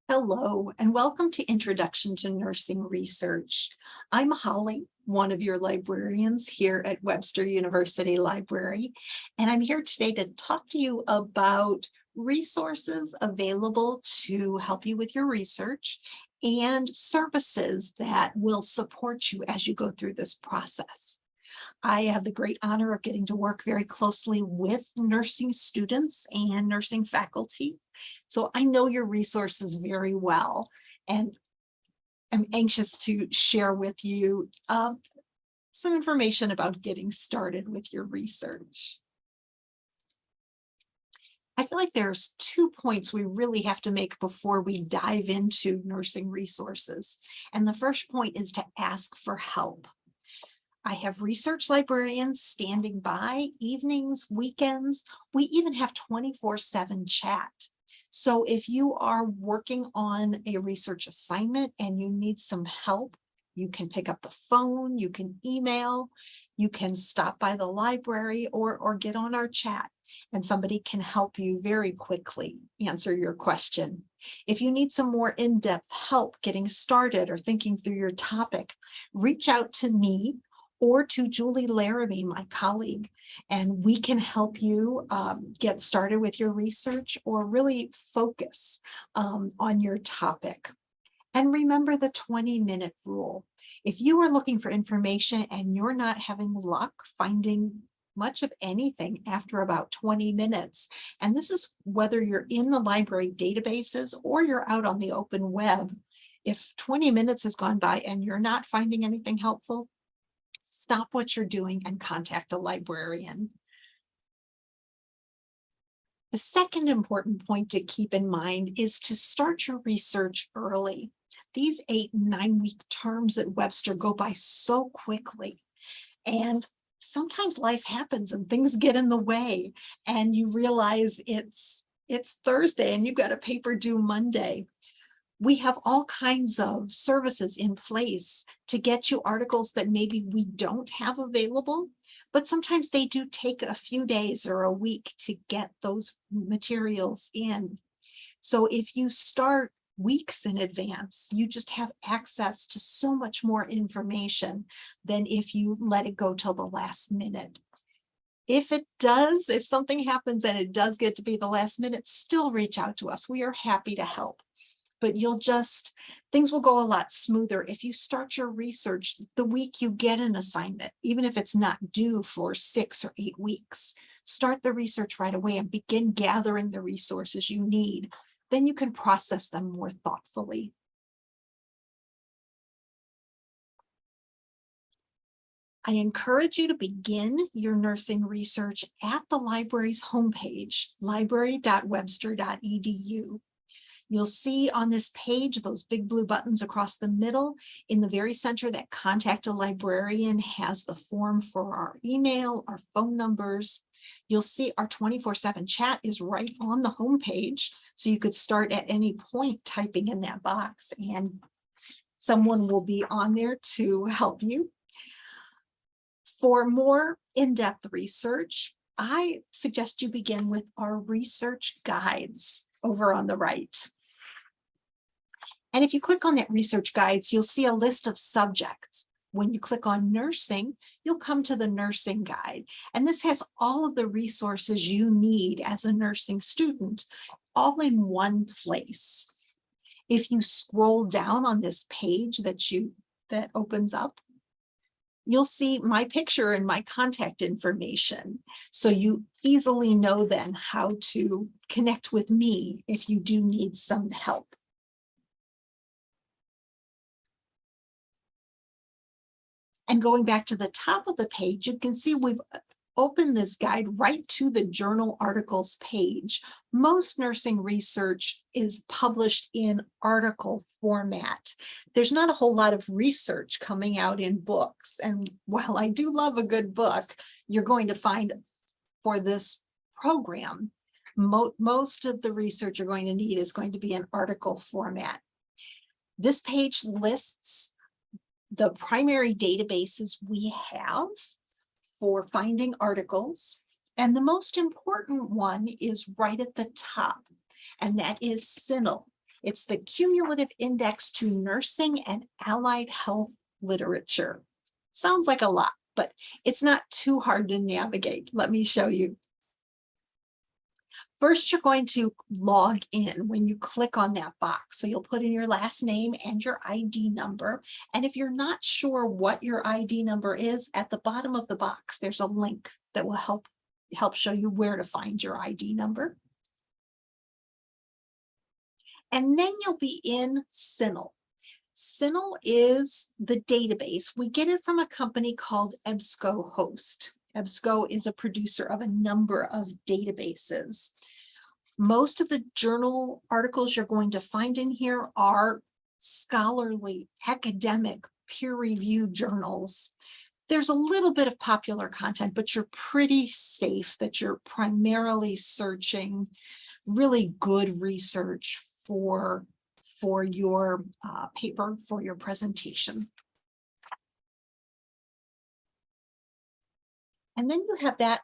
Hello, and welcome to Introduction to Nursing Research. I'm Holly, one of your librarians here at Webster University Library, and I'm here today to talk to you about resources available to help you with your research and services that will support you as you go through this process. I have the great honor of getting to work very closely with nursing students and nursing faculty. So I know your resources very well, and I'm anxious to share with you some information about getting started with your research. I feel like there's 2 points we really have to make before we dive into nursing resources. And the first point is to ask for help. I have research librarians standing by evenings, weekends. We even have 24/7 chat. So if you are working on a research assignment and you need some help, you can pick up the phone, you can email, you can stop by the library or get on our chat, and somebody can help you very quickly answer your question. If you need some more in-depth help getting started or thinking through your topic, reach out to me or to Julie Laramie, my colleague, and we can help you get started with your research or really focus on your topic. And remember the 20-minute rule. If you are looking for information and you're not having luck finding much of anything after about 20 minutes, and this is whether you're in the library databases or you're out on the open web, if 20 minutes has gone by and you're not finding anything helpful, stop what you're doing and contact a librarian. The second important point to keep in mind is to start your research early. These 8 and 9 week terms at Webster go by so quickly, and sometimes life happens and things get in the way and you realize it's Thursday and you've got a paper due Monday. We have all kinds of services in place to get you articles that maybe we don't have available, but sometimes they do take a few days or a week to get those materials in. So if you start weeks in advance, you just have access to so much more information than if you let it go till the last minute. If something happens and it does get to be the last minute, still reach out to us. We are happy to help. But things will go a lot smoother if you start your research the week you get an assignment, even if it's not due for 6 or 8 weeks. Start the research right away and begin gathering the resources you need. Then you can process them more thoughtfully. I encourage you to begin your nursing research at the library's homepage, library.webster.edu. You'll see on this page those big blue buttons across the middle. In the very center, that contact a librarian has the form for our email, our phone numbers. You'll see our 24/7 chat is right on the homepage, so you could start at any point typing in that box and someone will be on there to help you. For more in-depth research, I suggest you begin with our research guides over on the right. And if you click on that research guides, you'll see a list of subjects. When you click on nursing, you'll come to the nursing guide. And this has all of the resources you need as a nursing student, all in one place. If you scroll down on this page that opens up, you'll see my picture and my contact information. So you easily know then how to connect with me if you do need some help. And going back to the top of the page, you can see we've opened this guide right to the journal articles page. Most nursing research is published in article format. There's not a whole lot of research coming out in books. And while I do love a good book, you're going to find for this program, most of the research you're going to need is going to be in article format. This page lists the primary databases we have for finding articles, and the most important one is right at the top, and that is CINAHL. It's the Cumulative Index to Nursing and Allied Health Literature. Sounds like a lot, but it's not too hard to navigate. Let me show you. First, you're going to log in when you click on that box. So you'll put in your last name and your ID number. And if you're not sure what your ID number is, at the bottom of the box, there's a link that will help show you where to find your ID number. And then you'll be in CINAHL. CINAHL is the database. We get it from a company called EBSCOhost. EBSCO is a producer of a number of databases. Most of the journal articles you're going to find in here are scholarly, academic, peer-reviewed journals. There's a little bit of popular content, but you're pretty safe that you're primarily searching really good research for your paper, for your presentation. And then you have that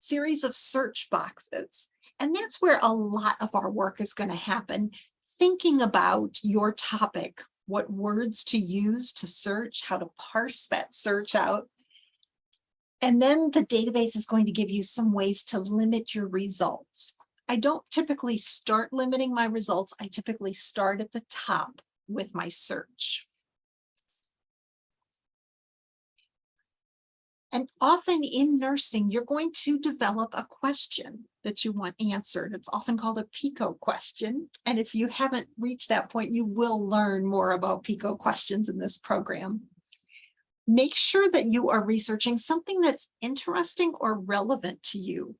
series of search boxes. And that's where a lot of our work is going to happen, thinking about your topic, what words to use to search, how to parse that search out. And then the database is going to give you some ways to limit your results. I don't typically start limiting my results. I typically start at the top with my search. And often in nursing, you're going to develop a question that you want answered. It's often called a PICO question. And if you haven't reached that point, you will learn more about PICO questions in this program. Make sure that you are researching something that's interesting or relevant to you.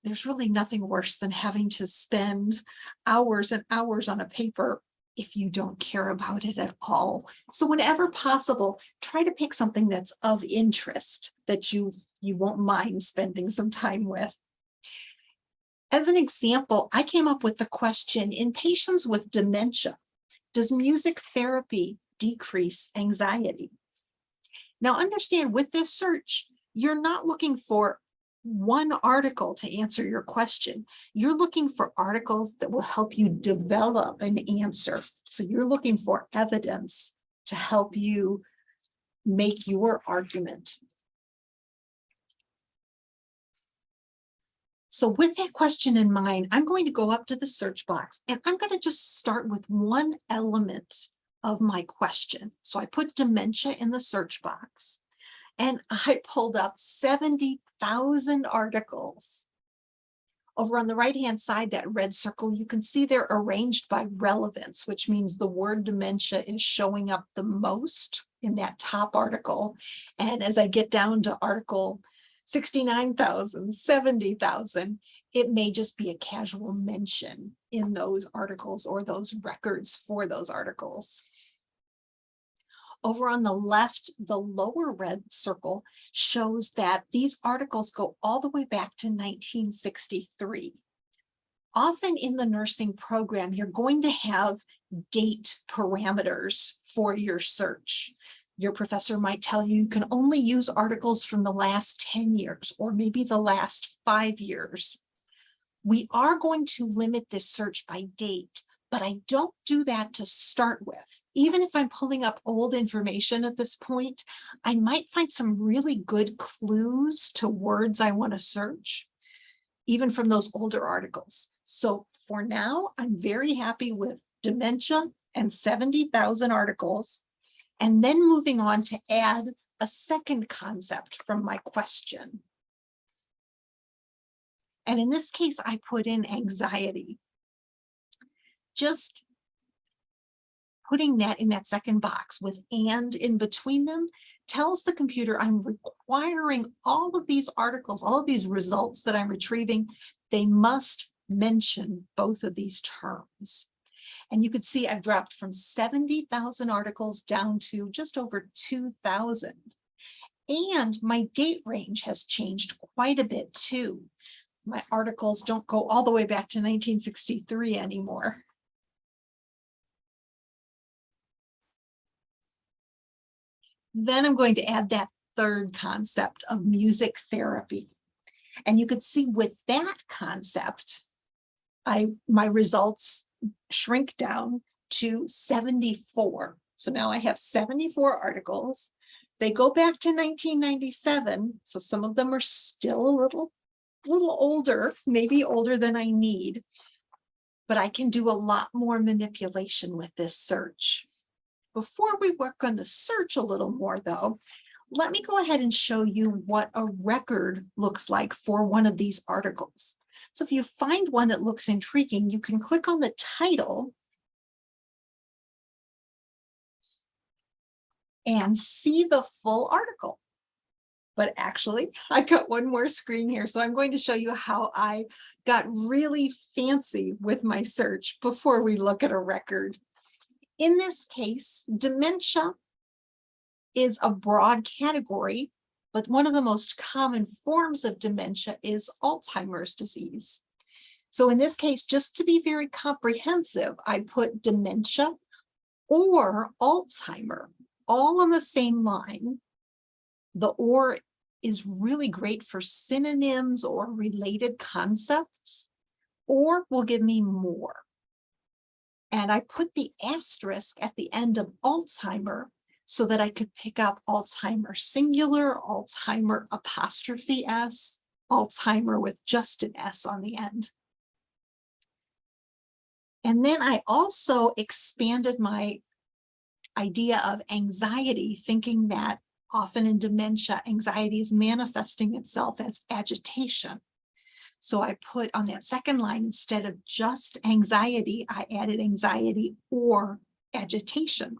There's really nothing worse than having to spend hours and hours on a paper if you don't care about it at all. So whenever possible, try to pick something that's of interest that you won't mind spending some time with. As an example, I came up with the question, in patients with dementia, does music therapy decrease anxiety? Now understand, with this search, you're not looking for one article to answer your question. You're looking for articles that will help you develop an answer. So you're looking for evidence to help you make your argument. So with that question in mind, I'm going to go up to the search box and I'm going to just start with one element of my question. So I put dementia in the search box and I pulled up 70,000 articles. Over on the right-hand side, that red circle, you can see they're arranged by relevance, which means the word dementia is showing up the most in that top article. And as I get down to article 69,000, 70,000, it may just be a casual mention in those articles or those records for those articles. Over on the left, the lower red circle shows that these articles go all the way back to 1963. Often in the nursing program, you're going to have date parameters for your search. Your professor might tell you you can only use articles from the last 10 years or maybe the last 5 years. We are going to limit this search by date, but I don't do that to start with. Even if I'm pulling up old information at this point, I might find some really good clues to words I want to search, even from those older articles. So for now, I'm very happy with dementia and 70,000 articles, and then moving on to add a second concept from my question. And in this case, I put in anxiety. Just putting that in that second box with "and" in between them tells the computer I'm requiring all of these articles, all of these results that I'm retrieving, they must mention both of these terms. And you can see I've dropped from 70,000 articles down to just over 2,000. And my date range has changed quite a bit too. My articles don't go all the way back to 1963 anymore. Then I'm going to add that third concept of music therapy. And you could see with that concept, my results shrink down to 74. So now I have 74 articles. They go back to 1997, so some of them are still a little older, maybe older than I need, but I can do a lot more manipulation with this search. Before we work on the search a little more though, let me go ahead and show you what a record looks like for one of these articles. So if you find one that looks intriguing, you can click on the title and see the full article. But actually, I've got one more screen here, so I'm going to show you how I got really fancy with my search before we look at a record. In this case, dementia is a broad category, but one of the most common forms of dementia is Alzheimer's disease. So in this case, just to be very comprehensive, I put dementia or Alzheimer all on the same line. The or is really great for synonyms or related concepts, or will give me more. And I put the asterisk at the end of Alzheimer so that I could pick up Alzheimer singular, Alzheimer apostrophe S, Alzheimer with just an S on the end. And then I also expanded my idea of anxiety, thinking that often in dementia, anxiety is manifesting itself as agitation. So I put on that second line, instead of just anxiety, I added anxiety or agitation.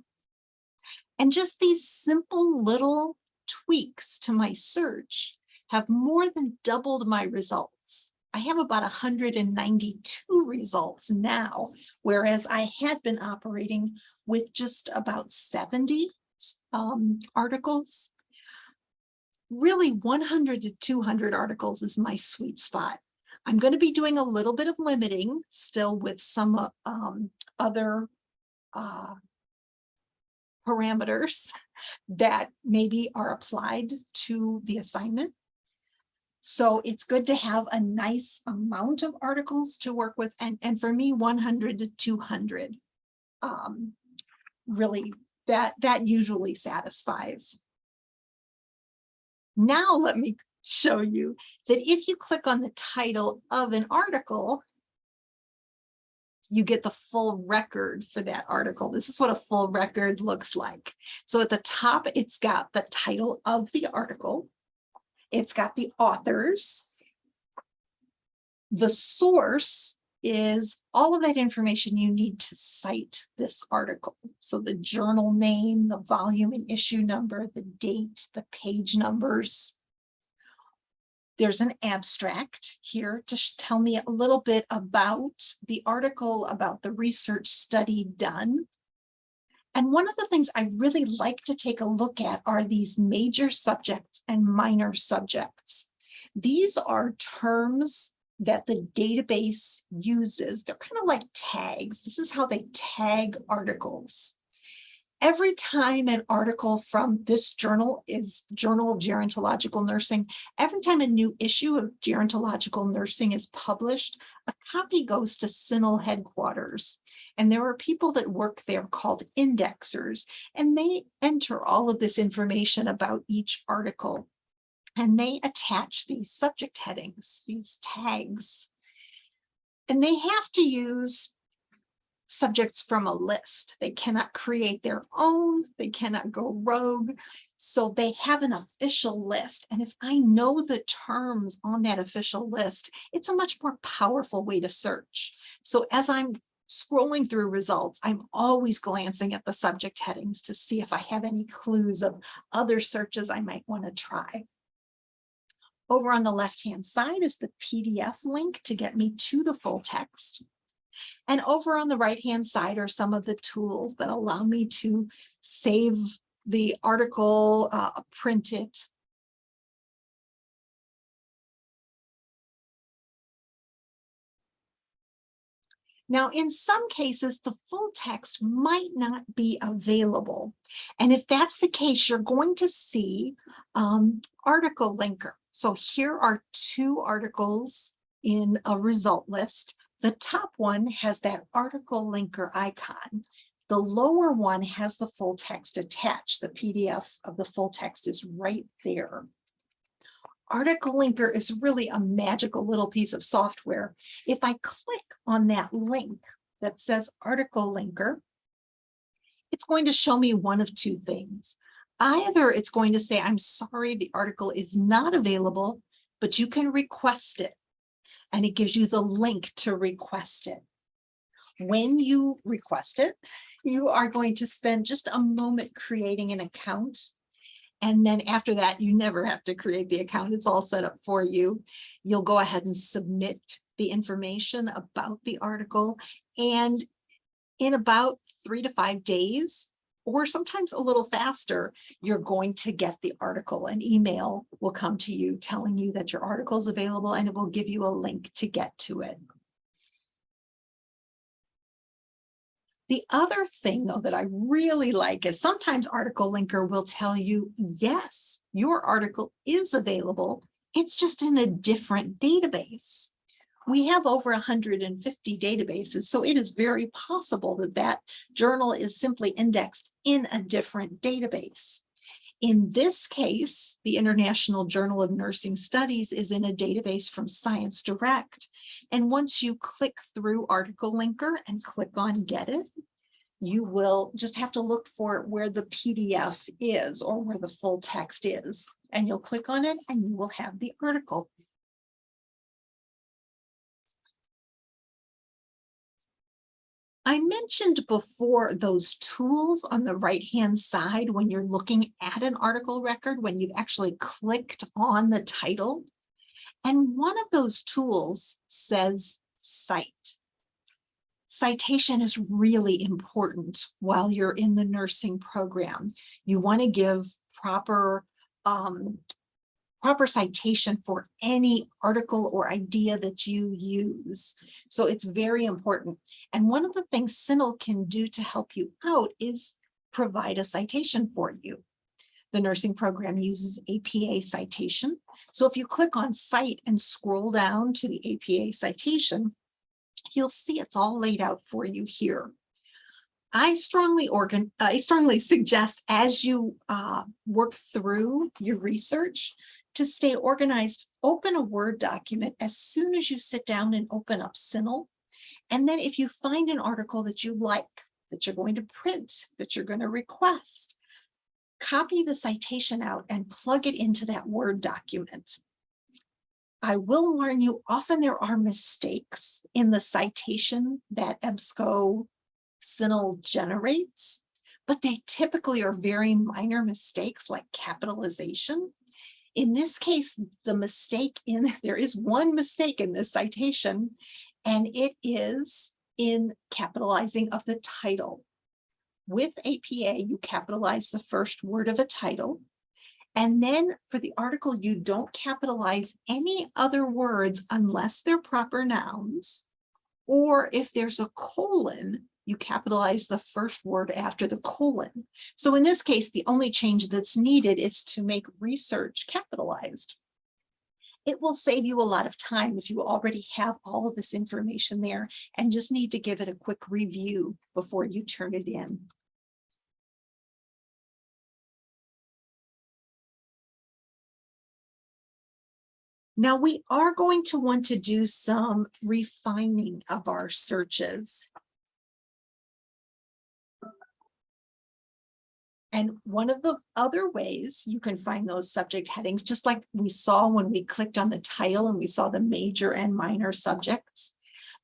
And just these simple little tweaks to my search have more than doubled my results. I have about 192 results now, whereas I had been operating with just about 70 articles. Really, 100 to 200 articles is my sweet spot. I'm going to be doing a little bit of limiting still with some other parameters that maybe are applied to the assignment. So it's good to have a nice amount of articles to work with. And for me, 100 to 200, really, that usually satisfies. Now let me show you that if you click on the title of an article, you get the full record for that article. This is what a full record looks like. So at the top, it's got the title of the article. It's got the authors. The source is all of that information you need to cite this article. So the journal name, the volume and issue number, the date, the page numbers. There's an abstract here to tell me a little bit about the article, about the research study done. And one of the things I really like to take a look at are these major subjects and minor subjects. These are terms that the database uses. They're kind of like tags. This is how they tag articles. Every time an article from this journal is Journal of Gerontological Nursing, every time a new issue of Gerontological Nursing is published, a copy goes to CINAHL headquarters. And there are people that work there called indexers, and they enter all of this information about each article. And they attach these subject headings, these tags. And they have to use subjects from a list. They cannot create their own. They cannot go rogue. So they have an official list. And if I know the terms on that official list, it's a much more powerful way to search. So as I'm scrolling through results, I'm always glancing at the subject headings to see if I have any clues of other searches I might want to try. Over on the left-hand side is the PDF link to get me to the full text. And over on the right-hand side are some of the tools that allow me to save the article, print it. Now, in some cases, the full text might not be available. And if that's the case, you're going to see ArticleLinker. So here are 2 articles in a result list. The top one has that article linker icon. The lower one has the full text attached. The PDF of the full text is right there. Article Linker is really a magical little piece of software. If I click on that link that says Article Linker, it's going to show me one of two things. Either it's going to say, I'm sorry, the article is not available, but you can request it. And it gives you the link to request it. When you request it, you are going to spend just a moment creating an account. And then after that, you never have to create the account. It's all set up for you. You'll go ahead and submit the information about the article. And in about 3 to 5 days, or sometimes a little faster, you're going to get the article. An email will come to you telling you that your article is available, and it will give you a link to get to it. The other thing, though, that I really like is sometimes Article Linker will tell you, yes, your article is available. It's just in a different database. We have over 150 databases, so it is very possible that that journal is simply indexed in a different database. In this case, the International Journal of Nursing Studies is in a database from Science Direct. And once you click through Article Linker and click on Get It, you will just have to look for where the PDF is or where the full text is. And you'll click on it and you will have the article. I mentioned before those tools on the right-hand side when you're looking at an article record, when you've actually clicked on the title. And one of those tools says Cite. Citation is really important while you're in the nursing program. You want to give proper citation for any article or idea that you use. So it's very important. And one of the things CINAHL can do to help you out is provide a citation for you. The nursing program uses APA citation. So if you click on Cite and scroll down to the APA citation, you'll see it's all laid out for you here. I strongly suggest as you work through your research to stay organized. Open a Word document as soon as you sit down and open up CINAHL. And then if you find an article that you like, that you're going to print, that you're going to request, copy the citation out and plug it into that Word document. I will warn you, often there are mistakes in the citation that EBSCO CINAHL generates, but they typically are very minor mistakes like capitalization. In this case, there is one mistake in this citation, and it is in capitalizing of the title. With APA, you capitalize the first word of a title. And then for the article, you don't capitalize any other words unless they're proper nouns. Or if there's a colon, you capitalize the first word after the colon. So in this case, the only change that's needed is to make research capitalized. It will save you a lot of time if you already have all of this information there and just need to give it a quick review before you turn it in. Now we are going to want to do some refining of our searches. And one of the other ways you can find those subject headings, just like we saw when we clicked on the title and we saw the major and minor subjects,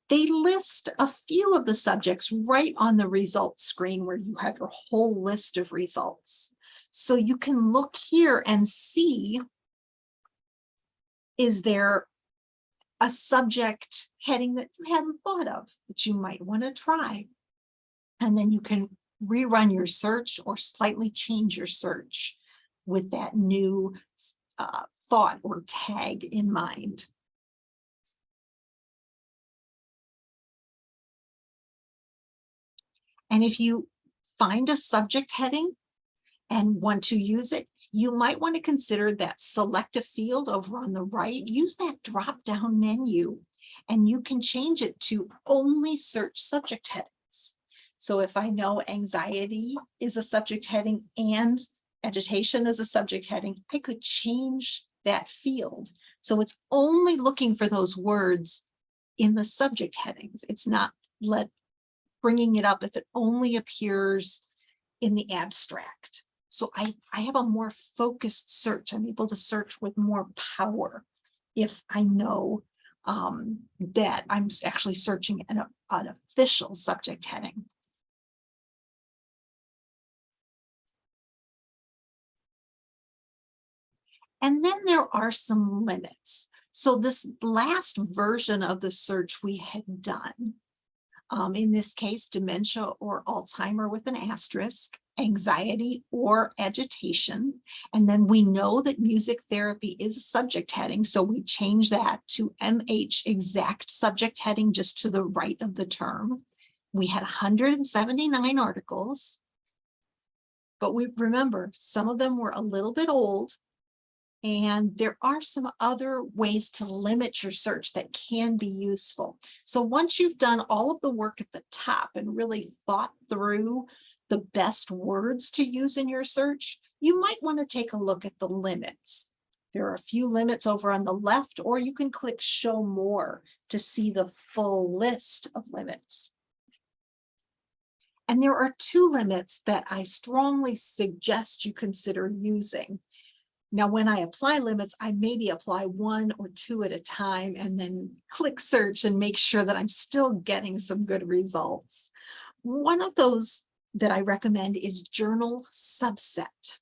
they list a few of the subjects right on the results screen where you have your whole list of results. So you can look here and see, is there a subject heading that you haven't thought of that you might want to try? And then you can rerun your search or slightly change your search with that new thought or tag in mind. And if you find a subject heading and want to use it, you might want to consider that select a field over on the right. Use that drop-down menu and you can change it to only search subject headings. So if I know anxiety is a subject heading and agitation is a subject heading, I could change that field. So it's only looking for those words in the subject headings. It's not bringing it up if it only appears in the abstract. So I have a more focused search. I'm able to search with more power if I know that I'm actually searching an official subject heading. And then there are some limits. So this last version of the search we had done, in this case, dementia or Alzheimer with an asterisk, anxiety or agitation. And then we know that music therapy is a subject heading, so we change that to MH exact subject heading just to the right of the term. We had 179 articles, but we remember some of them were a little bit old. And there are some other ways to limit your search that can be useful. So once you've done all of the work at the top and really thought through the best words to use in your search, you might want to take a look at the limits. There are a few limits over on the left, or you can click Show More to see the full list of limits. And there are two limits that I strongly suggest you consider using. Now, when I apply limits, I maybe apply one or two at a time and then click search and make sure that I'm still getting some good results. One of those that I recommend is journal subset.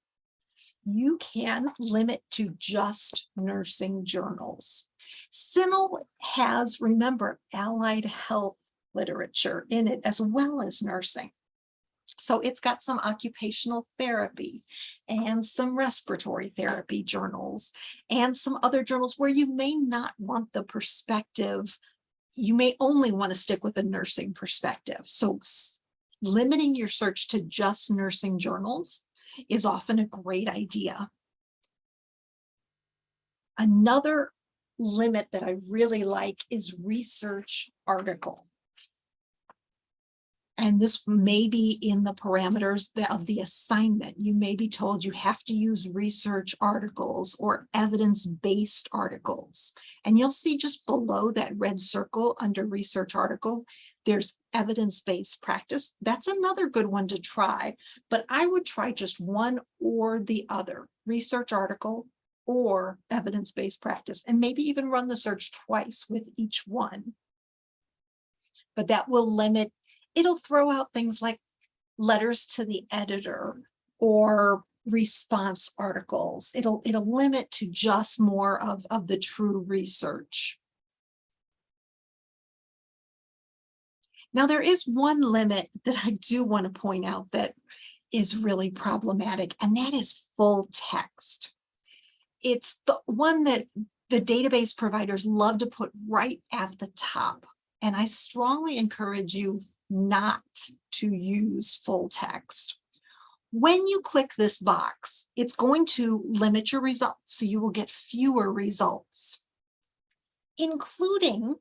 You can limit to just nursing journals. CINAHL has, remember, allied health literature in it as well as nursing. So it's got some occupational therapy and some respiratory therapy journals and some other journals where you may not want the perspective. You may only want to stick with a nursing perspective. So limiting your search to just nursing journals is often a great idea. Another limit that I really like is research article. And this may be in the parameters of the assignment. You may be told you have to use research articles or evidence-based articles. And you'll see just below that red circle under research article, there's evidence-based practice. That's another good one to try, but I would try just one or the other, research article or evidence-based practice, and maybe even run the search twice with each one. But that will limit. It'll throw out things like letters to the editor or response articles. It'll limit to just more of the true research. Now, there is one limit that I do want to point out that is really problematic, and that is full text. It's the one that the database providers love to put right at the top. And I strongly encourage you not to use full text. When you click this box, it's going to limit your results, so you will get fewer results, including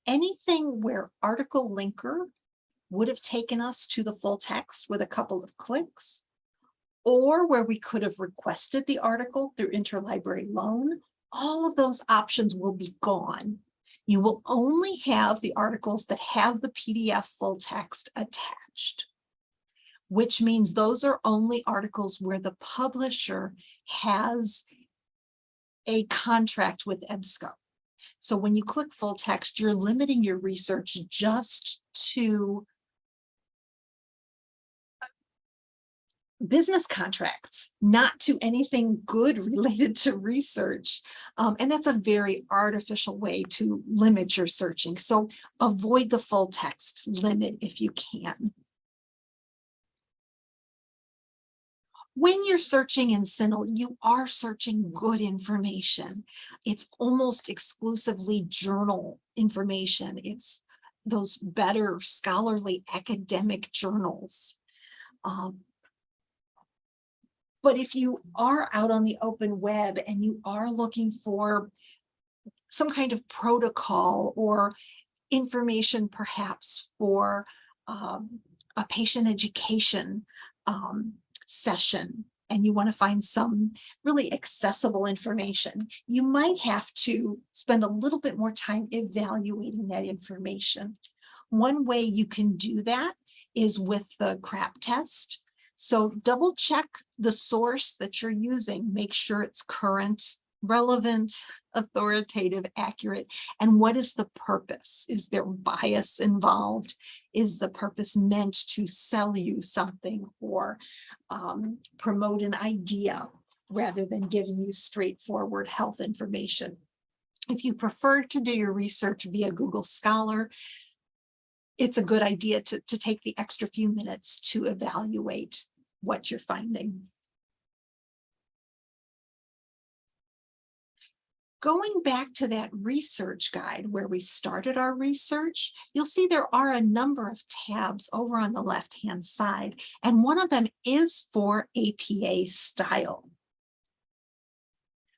anything where ArticleLinker would have taken us to the full text with a couple of clicks, or where we could have requested the article through interlibrary loan. All of those options will be gone. You will only have the articles that have the PDF full text attached, which means those are only articles where the publisher has a contract with EBSCO. So when you click full text, you're limiting your research just to business contracts, not to anything good related to research. And that's a very artificial way to limit your searching. So avoid the full text limit if you can. When you're searching in CINAHL, you are searching good information. It's almost exclusively journal information. It's those better scholarly academic journals. But if you are out on the open web and you are looking for some kind of protocol or information perhaps for a patient education session, and you want to find some really accessible information, you might have to spend a little bit more time evaluating that information. One way you can do that is with the CRAP test. So double check the source that you're using, make sure it's current, relevant, authoritative, accurate, and what is the purpose? Is there bias involved? Is the purpose meant to sell you something or promote an idea rather than giving you straightforward health information? If you prefer to do your research via Google Scholar, it's a good idea to take the extra few minutes to evaluate what you're finding. Going back to that research guide where we started our research, you'll see there are a number of tabs over on the left-hand side, and one of them is for APA style.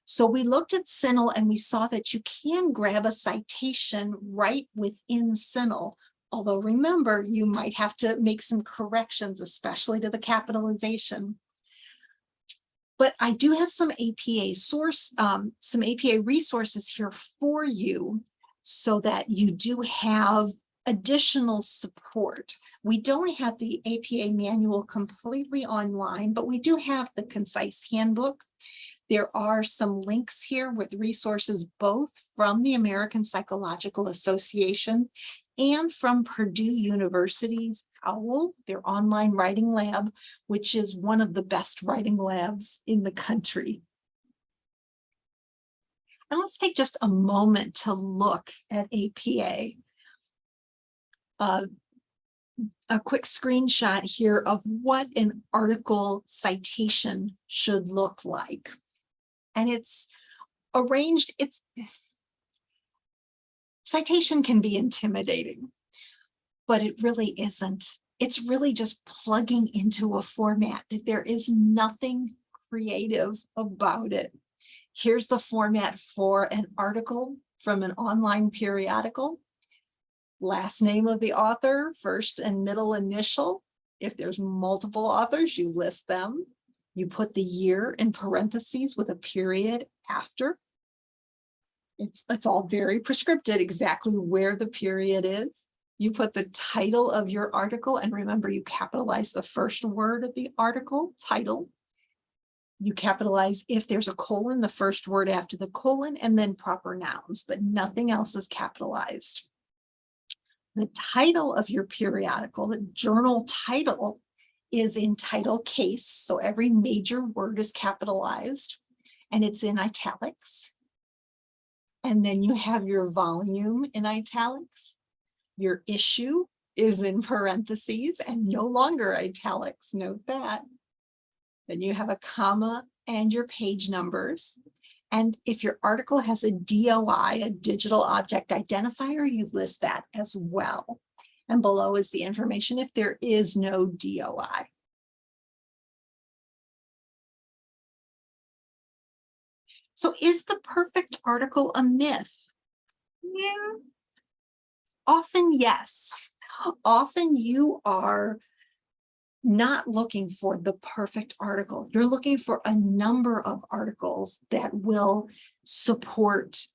So we looked at CINAHL and we saw that you can grab a citation right within CINAHL. Although remember, you might have to make some corrections, especially to the capitalization. But I do have some APA resources here for you so that you do have additional support. We don't have the APA manual completely online, but we do have the concise handbook. There are some links here with resources both from the American Psychological Association and from Purdue University's OWL, their online writing lab, which is one of the best writing labs in the country. And let's take just a moment to look at APA. A quick screenshot here of what an article citation should look like. And it's arranged, citation can be intimidating, but it really isn't. It's really just plugging into a format. There is nothing creative about it. Here's the format for an article from an online periodical. Last name of the author, first and middle initial. If there's multiple authors, you list them. You put the year in parentheses with a period after. It's all very prescriptive, exactly where the period is. You put the title of your article, and remember, you capitalize the first word of the article, title. You capitalize, if there's a colon, the first word after the colon, and then proper nouns, but nothing else is capitalized. The title of your periodical, the journal title, is in title case, so every major word is capitalized, and it's in italics. And then you have your volume in italics. Your issue is in parentheses and no longer italics, note that. Then you have a comma and your page numbers. And if your article has a DOI, a digital object identifier, you list that as well. And below is the information if there is no DOI. So is the perfect article a myth? Yeah. Often, yes. Often you are not looking for the perfect article. You're looking for a number of articles that will support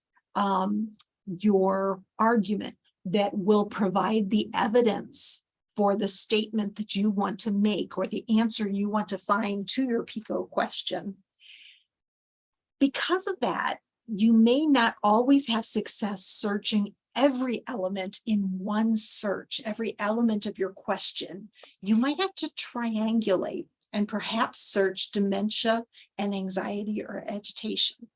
your argument, that will provide the evidence for the statement that you want to make or the answer you want to find to your PICO question. Because of that, you may not always have success searching every element in one search, every element of your question. You might have to triangulate and perhaps search dementia and anxiety or agitation,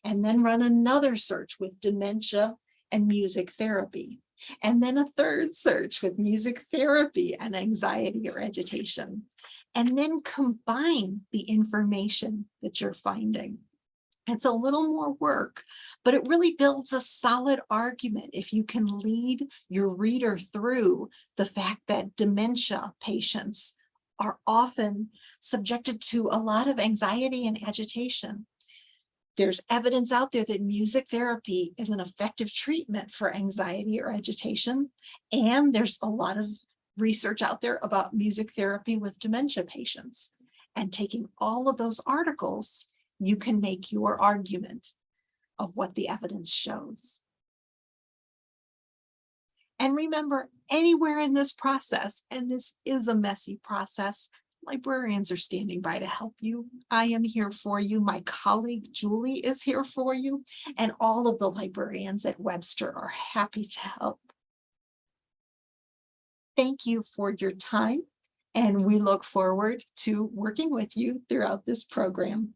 and then run another search with dementia and music therapy, and then a third search with music therapy and anxiety or agitation, and then combine the information that you're finding. It's a little more work, but it really builds a solid argument if you can lead your reader through the fact that dementia patients are often subjected to a lot of anxiety and agitation. There's evidence out there that music therapy is an effective treatment for anxiety or agitation. And there's a lot of research out there about music therapy with dementia patients. And taking all of those articles, you can make your argument of what the evidence shows. And remember, anywhere in this process, and this is a messy process, librarians are standing by to help you. I am here for you. My colleague Julie is here for you. And all of the librarians at Webster are happy to help. Thank you for your time, and we look forward to working with you throughout this program.